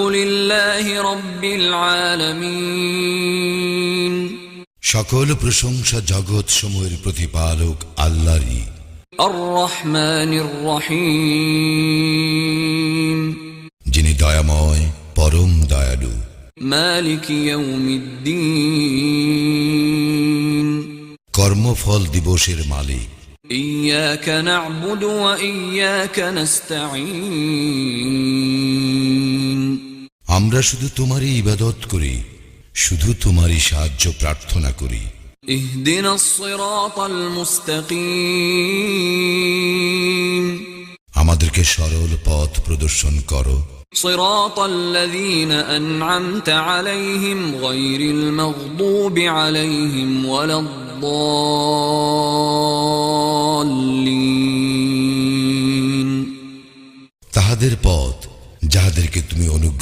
লিল্লাহি রাব্বিল আলামিন। সকল প্রশংসা জগৎ সমূহের প্রতিপালক আল্লাহরই। আর রহমানির রহিম, যিনি দয়াময় পরম দয়ালু। মালিক ইয়াউমিদ্দিন, কর্মফল দিবসের মালিক। ইয়্যাকা না'বুদু ওয়া ইয়্যাকা নাস্তাঈন, আমরা শুধু তোমারই ইবাদত করি, শুধু তোমারই সাহায্য প্রার্থনা করি। ইহদিনাস সিরাতাল মুস্তাকিম, আমাদেরকে সরল পথ প্রদর্শন করো। সিরাতাল্লাযীনা আন'আমতা আলাইহিম গায়রিল মাগদুবি আলাইহিম ওয়ালাদ-দাল্লিন, তাহাদের পথ যাহাদেরকে তুমি অনুগ্রহ